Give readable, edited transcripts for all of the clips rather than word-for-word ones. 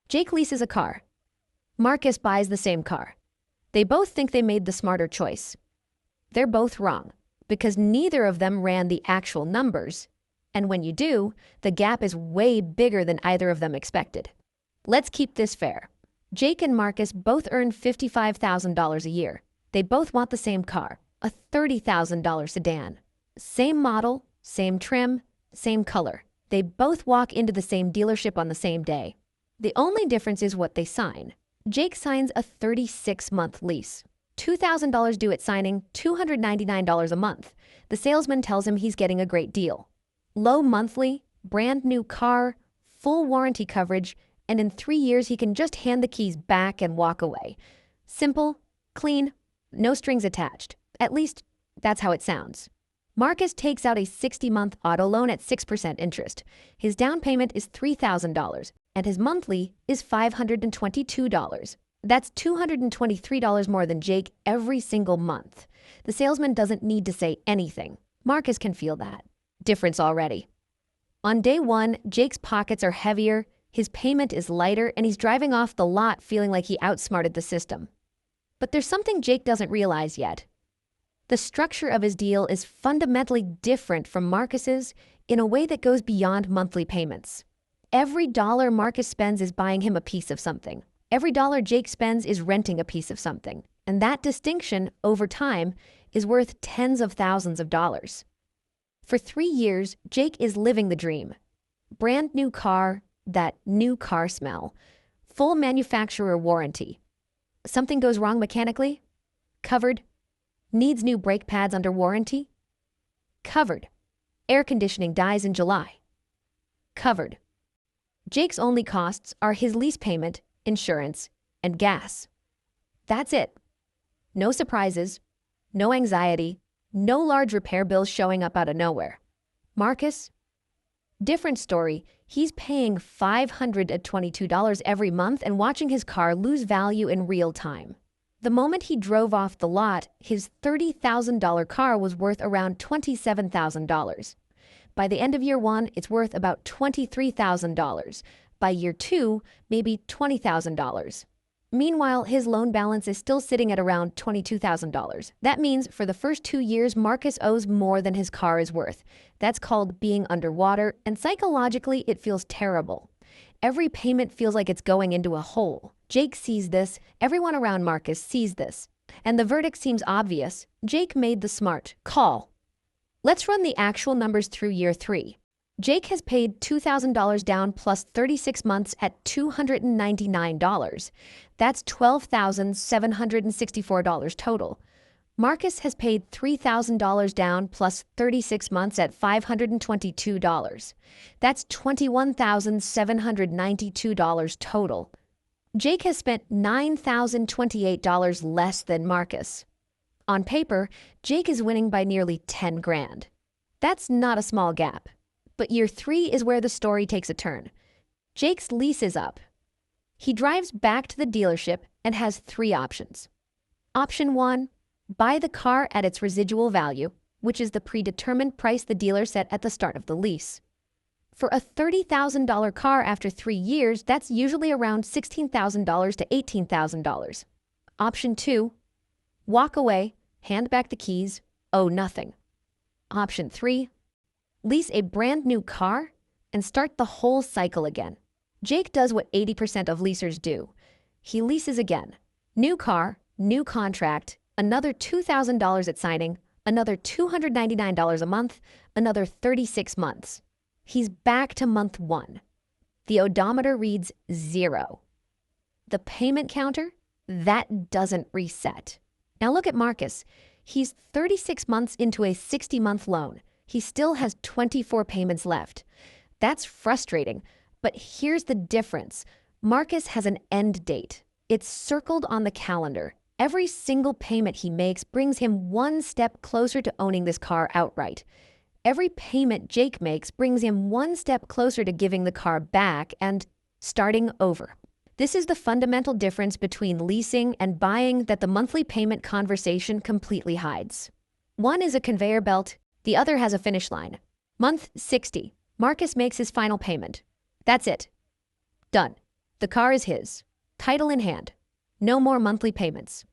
Jake leases a car. Marcus buys the same car. They both think they made the smarter choice. They're both wrong, because neither of them ran the actual numbers, and when you do, the gap is way bigger than either of them expected. Let's keep this fair. Jake and Marcus both earn $55,000 a year. They both want the same car, a $30,000 sedan. Same model, same trim, same color. They both walk into the same dealership on the same day. The only difference is what they sign. Jake signs a 36-month lease. $2,000 due at signing, $299 a month. The salesman tells him he's getting a great deal. Low monthly, brand new car, full warranty coverage, and in 3 years he can just hand the keys back and walk away. Simple, clean, no strings attached. At least, that's how it sounds. Marcus takes out a 60-month auto loan at 6% interest. His down payment is $3,000, and his monthly is $522. That's $223 more than Jake every single month. The salesman doesn't need to say anything. Marcus can feel that difference already. On day one, Jake's pockets are heavier, his payment is lighter, and he's driving off the lot feeling like he outsmarted the system. But there's something Jake doesn't realize yet. The structure of his deal is fundamentally different from Marcus's in a way that goes beyond monthly payments. Every dollar Marcus spends is buying him a piece of something. Every dollar Jake spends is renting a piece of something. And that distinction, over time, is worth tens of thousands of dollars. For 3 years, Jake is living the dream. Brand new car, that new car smell, full manufacturer warranty. Something goes wrong mechanically? Covered. Needs new brake pads under warranty? Covered. Air conditioning dies in July? Covered. Jake's only costs are his lease payment, insurance, and gas. That's it. No surprises, no anxiety, no large repair bills showing up out of nowhere. Marcus? Different story. He's paying $522 every month and watching his car lose value in real time. The moment he drove off the lot, his $30,000 car was worth around $27,000. By the end of year one, it's worth about $23,000. By year two, maybe $20,000. Meanwhile, his loan balance is still sitting at around $22,000. That means for the first 2 years, Marcus owes more than his car is worth. That's called being underwater, and psychologically, it feels terrible. Every payment feels like it's going into a hole. Jake sees this, everyone around Marcus sees this, and the verdict seems obvious. Jake made the smart call. Let's run the actual numbers through year 3. Jake has paid $2,000 down plus 36 months at $299. That's $12,764 total. Marcus has paid $3,000 down plus 36 months at $522. That's $21,792 total. Jake has spent $9,028 less than Marcus. On paper, Jake is winning by nearly 10 grand. That's not a small gap. But year 3 is where the story takes a turn. Jake's lease is up. He drives back to the dealership and has 3 options. Option 1, buy the car at its residual value, which is the predetermined price the dealer set at the start of the lease. For a $30,000 car after 3 years, that's usually around $16,000 to $18,000. Option 2, walk away, hand back the keys, owe nothing. Option 3, lease a brand new car and start the whole cycle again. Jake does what 80% of leasers do. He leases again. New car, new contract, another $2,000 at signing, another $299 a month, another 36 months. He's back to month 1. The odometer reads 0. The payment counter, that doesn't reset. Now look at Marcus. He's 36 months into a 60-month loan. He still has 24 payments left. That's frustrating, but here's the difference. Marcus has an end date. It's circled on the calendar. Every single payment he makes brings him one step closer to owning this car outright. Every payment Jake makes brings him one step closer to giving the car back and starting over. This is the fundamental difference between leasing and buying that the monthly payment conversation completely hides. One is a conveyor belt. The other has a finish line. Month 60. Marcus makes his final payment. That's it. Done. The car is his, title in hand. No more monthly payments.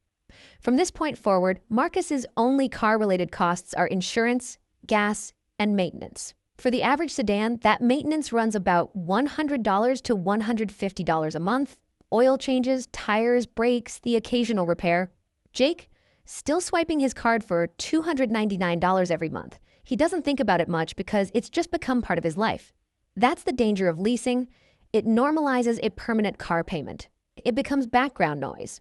From this point forward, Marcus's only car-related costs are insurance, gas, and maintenance. For the average sedan, that maintenance runs about $100 to $150 a month. Oil changes, tires, brakes, the occasional repair. Jake, still swiping his card for $299 every month. He doesn't think about it much because it's just become part of his life. That's the danger of leasing. It normalizes a permanent car payment. It becomes background noise.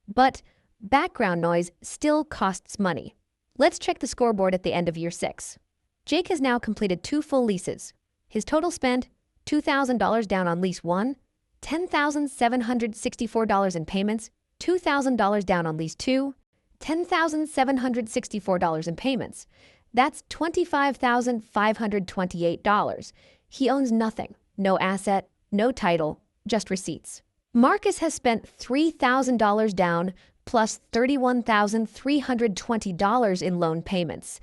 But background noise still costs money. Let's check the scoreboard at the end of year 6. Jake has now completed 2 full leases. His total spend, $2,000 down on lease 1, $10,764 in payments, $2,000 down on lease 2, $10,764 in payments. That's $25,528. He owns nothing, no asset, no title, just receipts. Marcus has spent $3,000 down plus $31,320 in loan payments.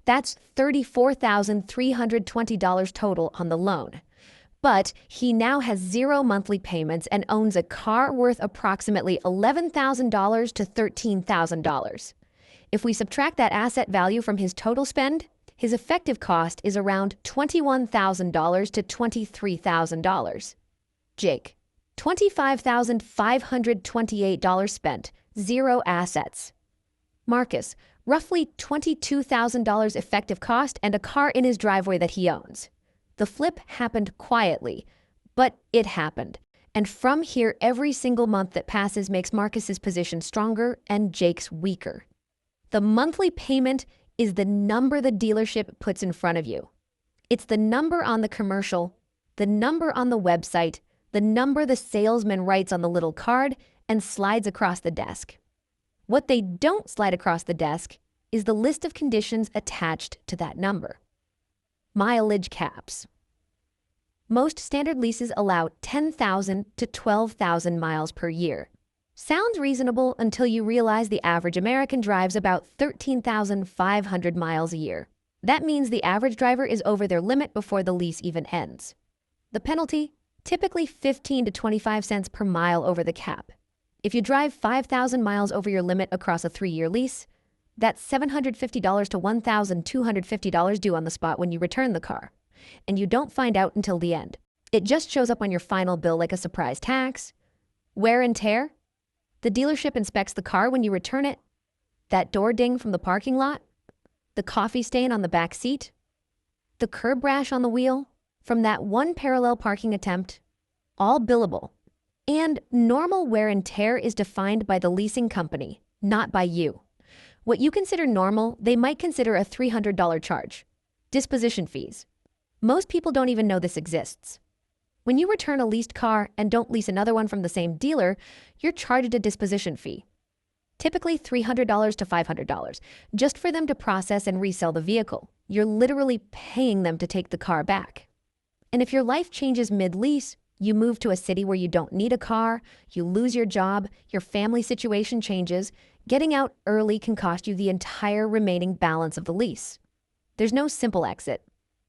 That's $34,320 total on the loan. But he now has 0 monthly payments and owns a car worth approximately $11,000 to $13,000. If we subtract that asset value from his total spend, his effective cost is around $21,000 to $23,000. Jake, $25,528 spent, 0 assets. Marcus, roughly $22,000 effective cost and a car in his driveway that he owns. The flip happened quietly, but it happened. And from here, every single month that passes makes Marcus's position stronger and Jake's weaker. The monthly payment is the number the dealership puts in front of you. It's the number on the commercial, the number on the website, the number the salesman writes on the little card and slides across the desk. What they don't slide across the desk is the list of conditions attached to that number. Mileage caps. Most standard leases allow 10,000 to 12,000 miles per year. Sounds reasonable until you realize the average American drives about 13,500 miles a year. That means the average driver is over their limit before the lease even ends. The penalty? Typically 15 to 25 cents per mile over the cap. If you drive 5,000 miles over your limit across a 3-year lease, that's $750 to $1,250 due on the spot when you return the car. And you don't find out until the end. It just shows up on your final bill like a surprise tax. Wear and tear? The dealership inspects the car when you return it. That door ding from the parking lot? The coffee stain on the back seat? The curb rash on the wheel? From that one parallel parking attempt? All billable. And normal wear and tear is defined by the leasing company, not by you. What you consider normal, they might consider a $300 charge. Disposition fees. Most people don't even know this exists. When you return a leased car and don't lease another one from the same dealer, you're charged a disposition fee. Typically $300 to $500, just for them to process and resell the vehicle. You're literally paying them to take the car back. And if your life changes mid-lease, you move to a city where you don't need a car, you lose your job, your family situation changes, getting out early can cost you the entire remaining balance of the lease. There's no simple exit.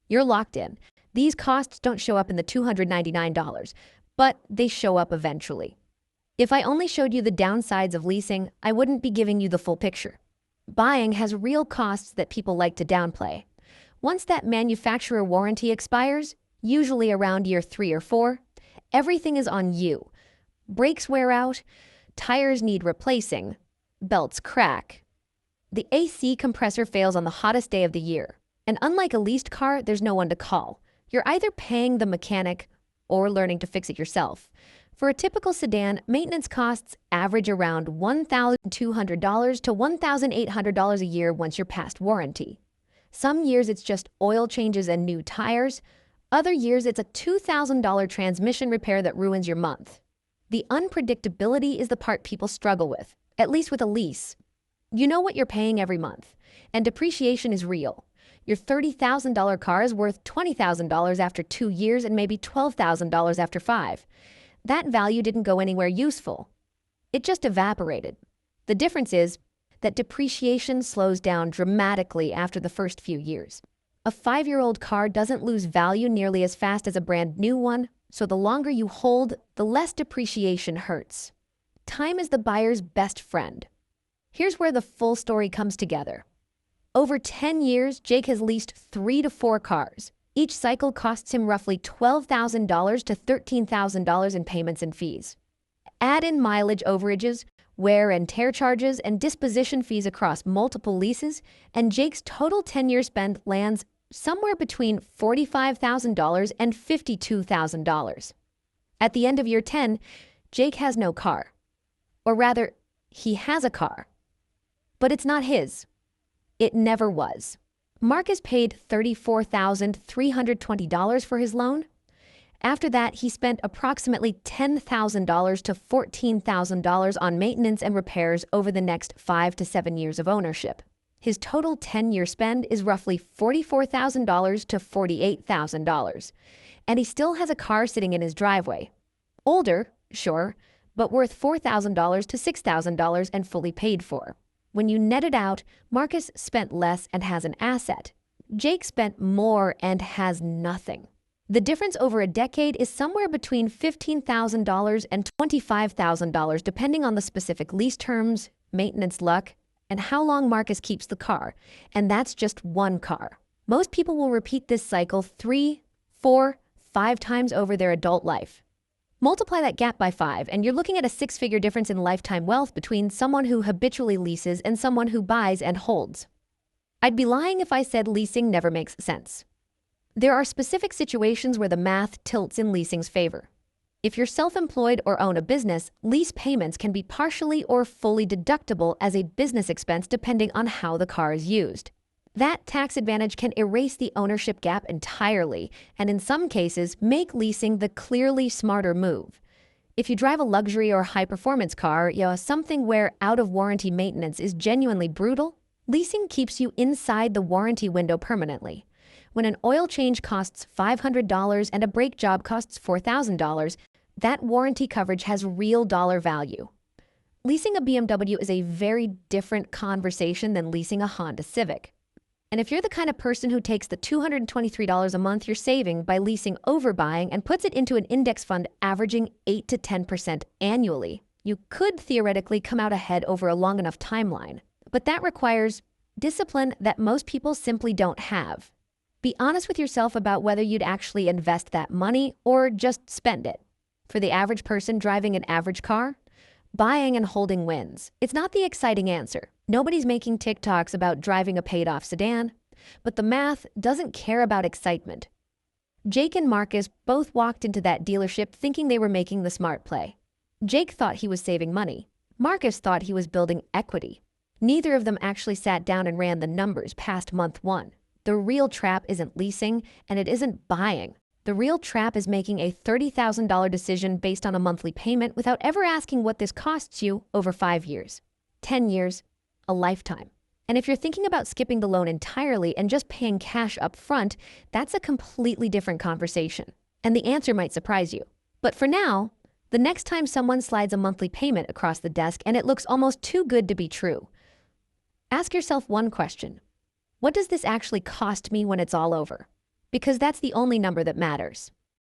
You're locked in. These costs don't show up in the $299, but they show up eventually. If I only showed you the downsides of leasing, I wouldn't be giving you the full picture. Buying has real costs that people like to downplay. Once that manufacturer warranty expires, usually around year 3 or 4, everything is on you. Brakes wear out, tires need replacing, belts crack. The AC compressor fails on the hottest day of the year. And unlike a leased car, there's no one to call. You're either paying the mechanic or learning to fix it yourself. For a typical sedan, maintenance costs average around $1,200 to $1,800 a year once you're past warranty. Some years it's just oil changes and new tires. Other years it's a $2,000 transmission repair that ruins your month. The unpredictability is the part people struggle with, at least with a lease. You know what you're paying every month, and depreciation is real. Your $30,000 car is worth $20,000 after 2 years and maybe $12,000 after 5. That value didn't go anywhere useful. It just evaporated. The difference is that depreciation slows down dramatically after the first few years. A 5-year-old car doesn't lose value nearly as fast as a brand new one, So the longer you hold, the less depreciation hurts. Time is the buyer's best friend. Here's where the full story comes together. Over 10 years, Jake has leased 3 to 4 cars. Each cycle costs him roughly $12,000 to $13,000 in payments and fees. Add in mileage overages, wear and tear charges, and disposition fees across multiple leases, and Jake's total 10-year spend lands somewhere between $45,000 and $52,000. At the end of year 10, Jake has no car. Or rather, he has a car. But it's not his. It never was. Marcus paid $34,320 for his loan. After that, he spent approximately $10,000 to $14,000 on maintenance and repairs over the next 5 to 7 years of ownership. His total 10-year spend is roughly $44,000 to $48,000, and he still has a car sitting in his driveway. Older, sure, but worth $4,000 to $6,000 and fully paid for. When you net it out, Marcus spent less and has an asset. Jake spent more and has nothing. The difference over a decade is somewhere between $15,000 and $25,000 depending on the specific lease terms, maintenance luck, and how long Marcus keeps the car, and that's just one car. Most people will repeat this cycle 3, 4, 5 times over their adult life. Multiply that gap by 5, and you're looking at a 6-figure difference in lifetime wealth between someone who habitually leases and someone who buys and holds. I'd be lying if I said leasing never makes sense. There are specific situations where the math tilts in leasing's favor. If you're self-employed or own a business, lease payments can be partially or fully deductible as a business expense depending on how the car is used. That tax advantage can erase the ownership gap entirely, and in some cases, make leasing the clearly smarter move. If you drive a luxury or high-performance car, something where out-of-warranty maintenance is genuinely brutal, leasing keeps you inside the warranty window permanently. When an oil change costs $500 and a brake job costs $4,000, that warranty coverage has real dollar value. Leasing a BMW is a very different conversation than leasing a Honda Civic. And if you're the kind of person who takes the $223 a month you're saving by leasing overbuying and puts it into an index fund averaging 8 to 10% annually, you could theoretically come out ahead over a long enough timeline. But that requires discipline that most people simply don't have. Be honest with yourself about whether you'd actually invest that money or just spend it. For the average person driving an average car, buying and holding wins. It's not the exciting answer. Nobody's making TikToks about driving a paid-off sedan, but the math doesn't care about excitement. Jake and Marcus both walked into that dealership thinking they were making the smart play. Jake thought he was saving money. Marcus thought he was building equity. Neither of them actually sat down and ran the numbers past month 1. The real trap isn't leasing, and it isn't buying. The real trap is making a $30,000 decision based on a monthly payment without ever asking what this costs you over 5 years, 10 years, a lifetime. And if you're thinking about skipping the loan entirely and just paying cash up front, that's a completely different conversation. And the answer might surprise you. But for now, the next time someone slides a monthly payment across the desk and it looks almost too good to be true, ask yourself one question. What does this actually cost me when it's all over? Because that's the only number that matters.